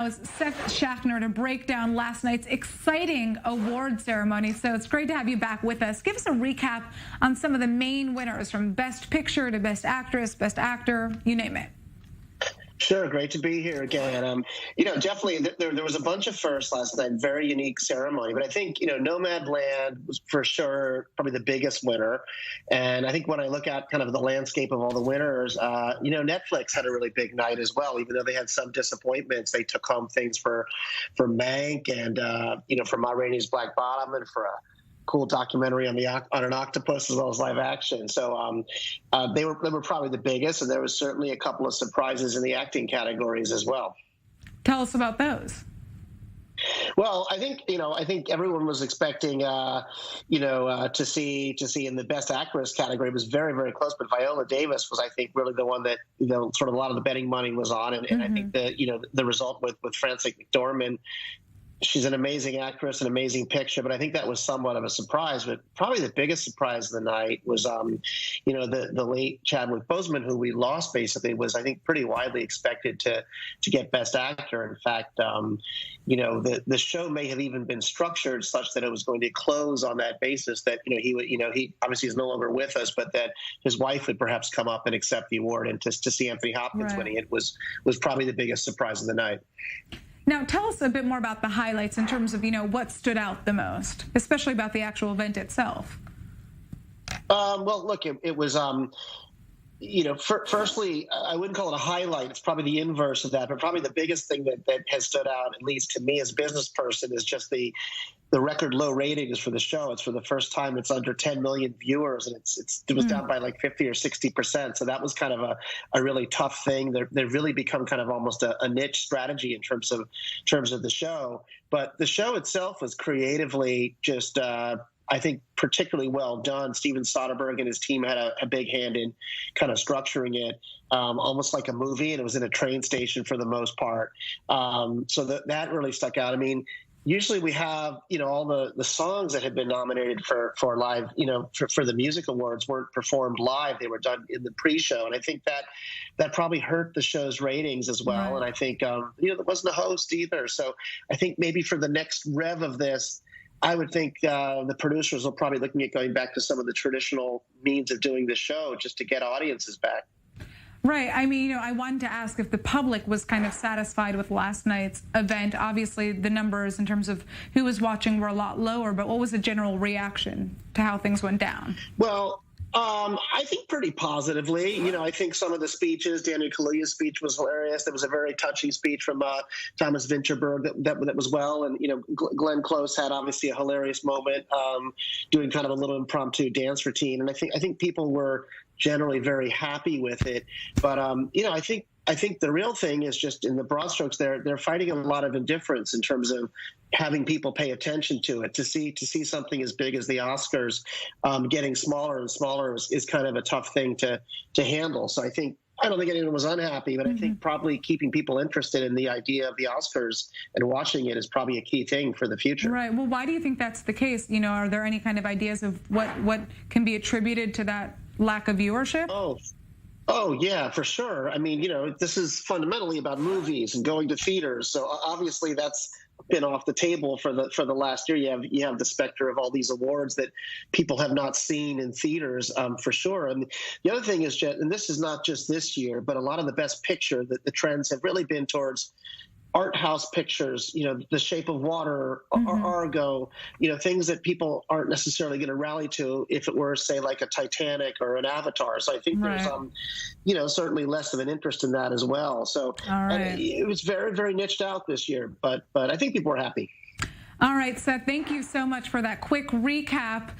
Was Seth Schachner to break down last night's exciting award ceremony. So it's great to have you back with us. Give us a recap on some of the main winners, from Best Picture to Best Actress, Best Actor, you name it. Sure, great to be here again. Definitely there was a bunch of firsts last night, very unique ceremony. But I think, Nomadland was for sure probably the biggest winner. And I think when I look at kind of the landscape of all the winners, Netflix had a really big night as well. Even though they had some disappointments, they took home things for Mank and, for Ma Rainey's Black Bottom, and for a cool documentary on an octopus, as well as live action. So they were probably the biggest, and there was certainly a couple of surprises in the acting categories as well. Tell us about those. Well, I think everyone was expecting, to see in the Best Actress category. It was very, very close, but Viola Davis was, I think, really the one that sort of a lot of the betting money was on, and I think the result with Frances McDormand. She's an amazing actress, an amazing picture, but I think that was somewhat of a surprise. But probably the biggest surprise of the night was, the late Chadwick Boseman, who we lost, basically was, I think, pretty widely expected to get Best Actor. In fact, the show may have even been structured such that it was going to close on that basis, that he obviously is no longer with us, but that his wife would perhaps come up and accept the award, and to see Anthony Hopkins winning it was probably the biggest surprise of the night. Now, tell us a bit more about the highlights in terms of, what stood out the most, especially about the actual event itself. Well, look, it was, firstly, I wouldn't call it a highlight. It's probably the inverse of that. But probably the biggest thing that has stood out, at least to me as a business person, is just the record low ratings for the show. It's for the first time it's under 10 million viewers, and it was down by like 50 or 60%. So that was kind of a really tough thing. They've really become kind of almost a niche strategy in terms of the show. But the show itself was creatively just, I think, particularly well done. Steven Soderbergh and his team had a big hand in kind of structuring it, almost like a movie, and it was in a train station for the most part. So that really stuck out. I mean, usually we have, all the songs that had been nominated for live, for the music awards weren't performed live. They were done in the pre-show. And I think that probably hurt the show's ratings as well. Right. And I think, there wasn't a host either. So I think maybe for the next rev of this, I would think the producers will probably looking at going back to some of the traditional means of doing the show just to get audiences back. Right. I mean, I wanted to ask if the public was kind of satisfied with last night's event. Obviously, the numbers in terms of who was watching were a lot lower, but what was the general reaction to how things went down? Well, I think pretty positively. I think some of the speeches, Daniel Kaluuya's speech was hilarious. There was a very touching speech from Thomas Vinterberg that was well. And, Glenn Close had obviously a hilarious moment doing kind of a little impromptu dance routine. And I think people were generally very happy with it. But, I think the real thing is just in the broad strokes, they're fighting a lot of indifference in terms of having people pay attention to it. To see something as big as the Oscars getting smaller and smaller is kind of a tough thing to handle. So I don't think anyone was unhappy, but I think probably keeping people interested in the idea of the Oscars and watching it is probably a key thing for the future. Right. Well, why do you think that's the case? Are there any kind of ideas of what can be attributed to that lack of viewership? Oh, yeah, for sure. I mean, this is fundamentally about movies and going to theaters. So obviously that's been off the table for the last year. You have the specter of all these awards that people have not seen in theaters, for sure. And the other thing is, Jet, and this is not just this year, but a lot of the Best Picture, that the trends have really been towards art house pictures, The Shape of Water, Argo, things that people aren't necessarily going to rally to if it were, say, like a Titanic or an Avatar. So I think there's, certainly less of an interest in that as well. So it was very, very niched out this year, but I think people were happy. All right, Seth, thank you so much for that quick recap.